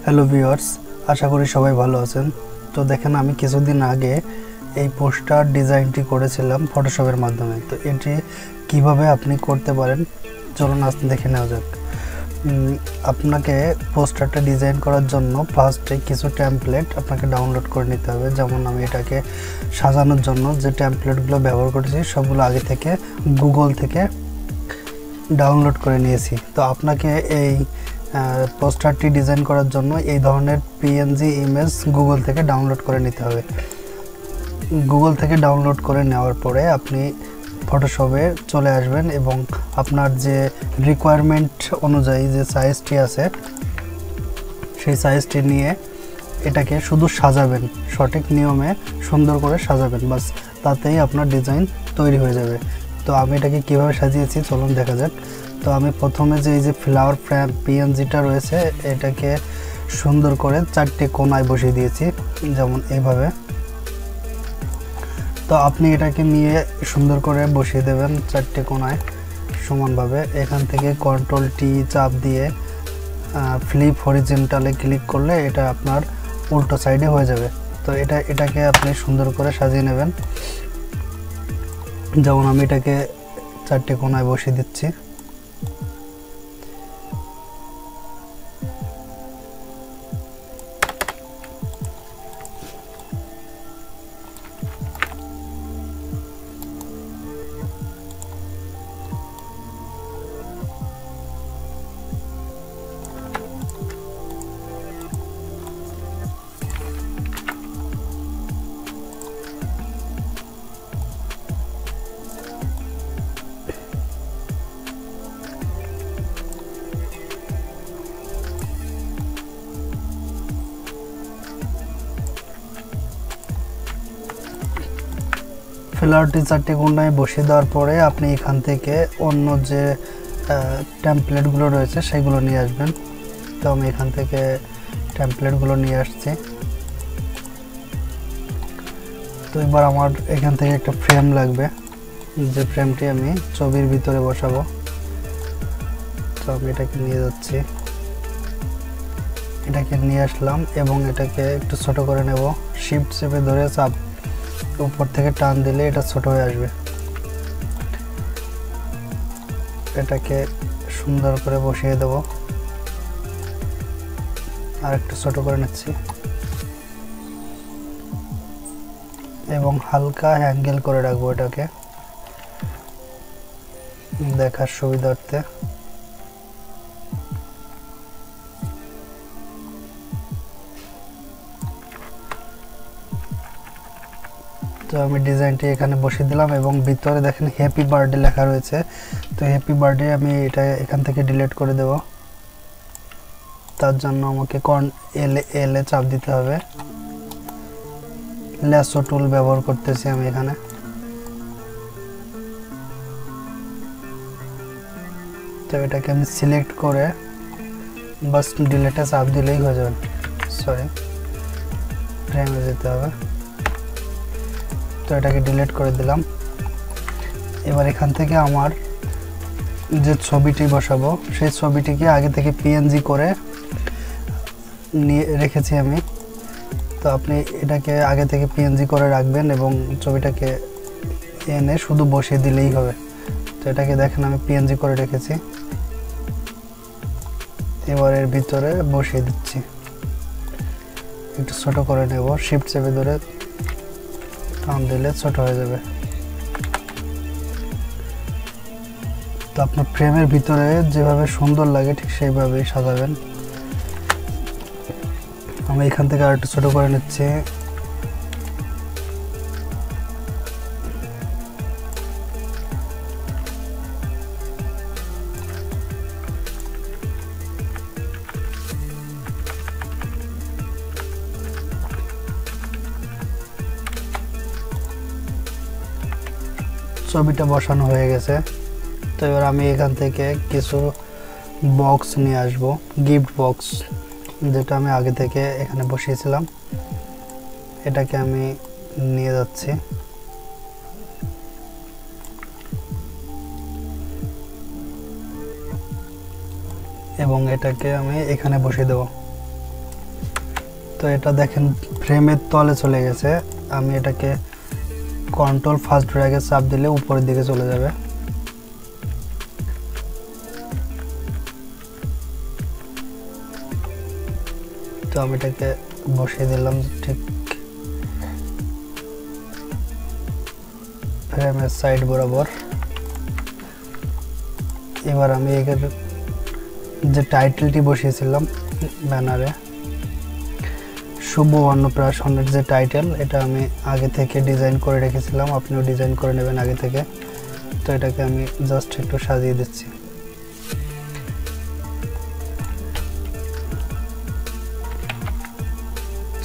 Hello viewers, আশা করি সবাই ভালো আছেন। তো দেখেন, আমি কিছুদিন আগে এই পোস্টার ডিজাইনটি করেছিলাম ফটোশপের মাধ্যমে। তো এটি কিভাবে আপনি করতে পারেন চলুন আজ দেখে নেওয়া যাক। আপনাকে পোস্টারটা ডিজাইন করার জন্য ফার্স্টে কিছু টেমপ্লেট আপনাকে ডাউনলোড করে নিতে হবে। যেমন আমি এটাকে সাজানোর জন্য যে টেমপ্লেটগুলো ব্যবহার করেছি সবগুলো আগে থেকে গুগল থেকে ডাউনলোড করে নিয়েছি। তো আপনাকে এই পোস্টারটি ডিজাইন করার জন্য এই ধরনের পিএনজি ইমেজ গুগল থেকে ডাউনলোড করে নিতে হবে। গুগল থেকে ডাউনলোড করে নেওয়ার পরে আপনি ফটোশপে চলে আসবেন এবং আপনার যে রিকোয়ারমেন্ট অনুযায়ী যে সাইজটি আছে সেই সাইজটি নিয়ে এটাকে শুধু সাজাবেন, সঠিক নিয়মে সুন্দর করে সাজাবেন, বাস তাতেই আপনার ডিজাইন তৈরি হয়ে যাবে। তো আমি এটাকে কিভাবে সাজিয়েছি চলুন দেখা যাক। তো আমি প্রথমে যে এই যে ফ্লাওয়ার ফ্রেম পিএনজিটা রয়েছে এটাকে সুন্দর করে 4টে কোণায় বসিয়ে দিয়েছি, যেমন এইভাবে। তো আপনি এটাকে নিয়ে সুন্দর করে বসিয়ে দেবেন 4টে কোণায় সমানভাবে। এখান থেকে কন্ট্রোল টি চাপ দিয়ে ফ্লিপ হরিজন্টালে ক্লিক করলে এটা আপনার উল্টো সাইডে হয়ে যাবে। তো এটাকে আপনি সুন্দর করে সাজিয়ে নেবেন। যেমন আমি এটাকে 4টে কোণায় বসিয়ে দিচ্ছি। ফ্লাওয়ারটি 4টে কোণায় বসিয়ে দেওয়ার পরে আপনি এখান থেকে অন্য যে টেমপ্লেটগুলো রয়েছে সেগুলো নিয়ে আসবেন। তো আমি এখান থেকে টেমপ্লেটগুলো নিয়ে আসছি। তো এবার আমার এখান থেকে একটা ফ্রেম লাগবে, যে ফ্রেমটি আমি ছবির ভিতরে বসাবো। তো আমি এটাকে নিয়ে যাচ্ছি, এটাকে নিয়ে আসলাম এবং এটাকে একটু ছোট করে নেব। শিফট চেপে ধরে চাপ উপর থেকে টান দিলে এটা ছোট হয়ে আসবে। এটাকে সুন্দর করে বসিয়ে দেব, আর একটু ছোট করে নিচ্ছি এবং হালকা অ্যাঙ্গেল করে রাখবো এটাকে দেখার সুবিধার্থে। তো আমি ডিজাইনটি এখানে বসিয়ে দিলাম এবং ভিতরে দেখেন হ্যাপি বার্থডে লেখা রয়েছে। তো হ্যাপি বার্থডে আমি এটা এখান থেকে ডিলিট করে দেব। তার জন্য আমাকে এল এ চাপ দিতে হবে। ল্যাসো টুল ব্যবহার করতেছি আমি এখানে। তো এটাকে আমি সিলেক্ট করে বাস ডিলিটে চাপ দিলেই হয়ে যাবে। সরি, ফ্রেমে যেতে হবে। তো এটাকে ডিলিট করে দিলাম। এবার এখান থেকে আমার যে ছবিটি বসাবো সেই ছবিটিকে আগে থেকে পিএনজি করে নিয়ে রেখেছি আমি। তো আপনি এটাকে আগে থেকে পিএনজি করে রাখবেন এবং ছবিটাকে এনে শুধু বসিয়ে দিলেই হবে। তো এটাকে দেখেন আমি পিএনজি করে রেখেছি। এবার এর ভিতরে বসিয়ে দিচ্ছি, একটু ছোট করে নেব। শিফট চেপে ধরে টান দিলে ছোট হয়ে যাবে। তো আপনার ফ্রেমের ভিতরে যেভাবে সুন্দর লাগে ঠিক সেইভাবেই সাজাবেন। আমি এখান থেকে আরেকটু ছোট করে নিচ্ছি। ছবিটা বসানো হয়ে গেছে। তো এবার আমি এখান থেকে কিছু বক্স নিয়ে আসবো, গিফট বক্স, যেটা আমি আগে থেকে এখানে বসিয়েছিলাম। এটাকে আমি নিয়ে যাচ্ছি এবং এবং এটাকে আমি এখানে বসিয়ে দেব। তো এটা দেখেন ফ্রেমের তলে চলে গেছে। আমি এটাকে কন্ট্রোল ফার্স্ট ড্র্যাগে চাপ দিলে উপরের দিকে চলে যাবে। তো আমি এটাকে বসিয়ে দিলাম ঠিক ফ্রেমের সাইড বরাবর। এবার আমি এর যে টাইটেলটি বসিয়েছিলাম ব্যানারে, শুভ অন্নপ্রাশনের যে টাইটেল, এটা আমি আগে থেকে ডিজাইন করে রেখেছিলাম। আপনিও ডিজাইন করে নেবেন আগে থেকে। তো এটাকে আমি জাস্ট একটু সাজিয়ে দিচ্ছি।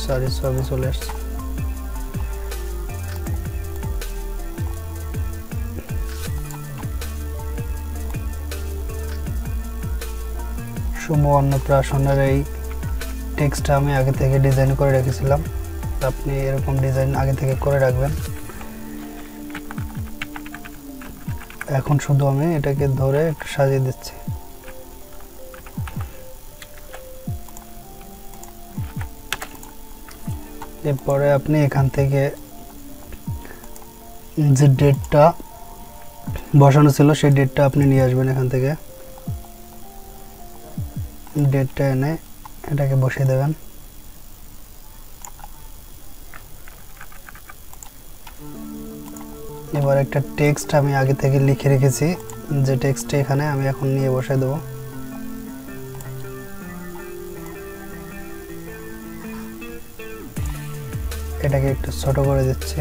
সরি, ছবি চলে আসছে। শুভ অন্নপ্রাশনের এই টেক্সটটা আমি আগে থেকে ডিজাইন করে রেখেছিলাম। আপনি এরকম ডিজাইন আগে থেকে করে রাখবেন। এখন শুধু আমি এটাকে ধরে একটু সাজিয়ে দিচ্ছি। এরপরে আপনি এখান থেকে যে ডেটটা বসানো ছিল সেই ডেটটা আপনি নিয়ে আসবেন। এখান থেকে ডেটটা এনে এটাকে বসিয়ে দেবেন। এবার একটা টেক্সট আমি আগে থেকে লিখে রেখেছি, যে টেক্সটটা এখানে আমি এখন নিয়ে বসিয়ে দেবো। এটাকে একটু ছোট করে দিচ্ছি।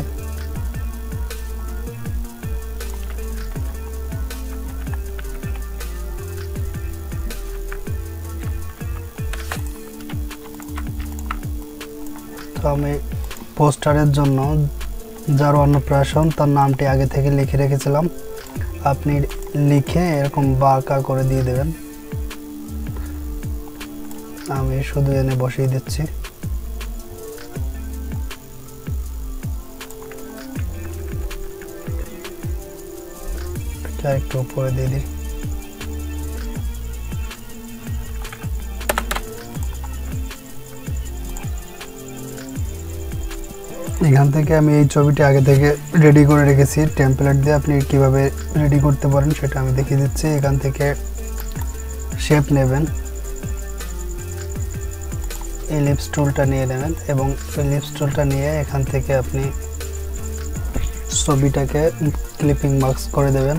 তো আমি পোস্টারের জন্য যার অন্নপ্রাশন তার নামটি আগে থেকে লিখে রেখেছিলাম। আপনি লিখে এরকম বাঁকা করে দিয়ে দেবেন। আমি শুধু এনে বসিয়ে দিচ্ছি। একটু উপরে দিয়ে দিই। এখান থেকে আমি এই ছবিটি আগে থেকে রেডি করে রেখেছি টেমপ্লেট দিয়ে। আপনি কিভাবে রেডি করতে পারেন সেটা আমি দেখিয়ে দিচ্ছি। এখান থেকে শেপ নেবেন, এলিপস টুলটা নিয়ে নেবেন এবং এলিপস টুলটা নিয়ে এখান থেকে আপনি ছবিটাকে ক্লিপিং মার্কস করে দেবেন,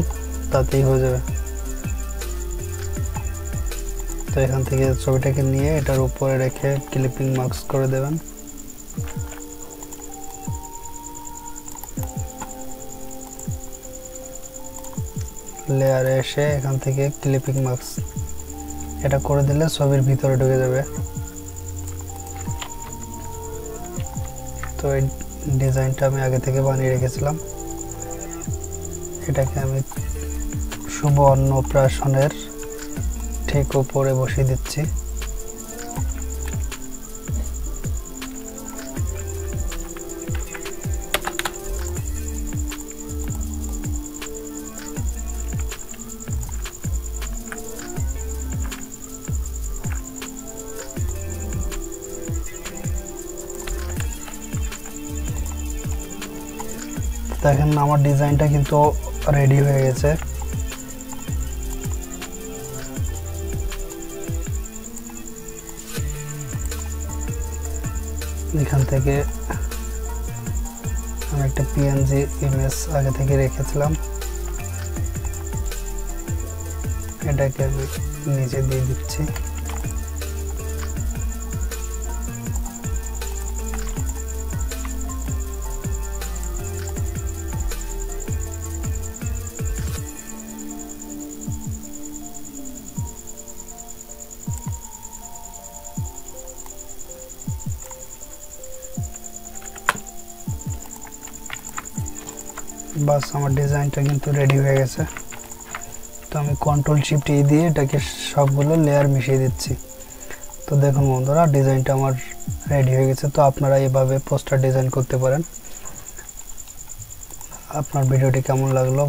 তাতেই হয়ে যাবে। তো এখান থেকে ছবিটাকে নিয়ে এটার উপরে রেখে ক্লিপিং মার্কস করে দেবেন। লেয়ারে এসে এখান থেকে ক্লিপিং মার্কস এটা করে দিলে ছবির ভিতরে ঢুকে যাবে। তো এই ডিজাইনটা আমি আগে থেকে বানিয়ে রেখেছিলাম। এটাকে আমি শুভ অন্নপ্রাশনের ঠিক উপরে বসিয়ে দিচ্ছি। দেখেন আমার ডিজাইনটা কিন্তু রেডি হয়ে গেছে। এখান থেকে আমি একটা পিএনজি ইমেজ আগে থেকে রেখেছিলাম, এটাকে আমি নিচে দিয়ে দিচ্ছি। বাস আমার ডিজাইনটা কিন্তু রেডি হয়ে গেছে। তো আমি কন্ট্রোল শিফট ই দিয়ে এটাকে সবগুলো লেয়ার মিশিয়ে দিচ্ছি। তো দেখুন বন্ধুরা, ডিজাইনটা আমার রেডি হয়ে গেছে। তো আপনারা এভাবে পোস্টার ডিজাইন করতে পারেন। আপনার ভিডিওটি কেমন লাগলো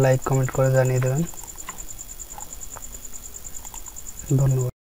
লাইক কমেন্ট করে জানিয়ে দেবেন। ধন্যবাদ।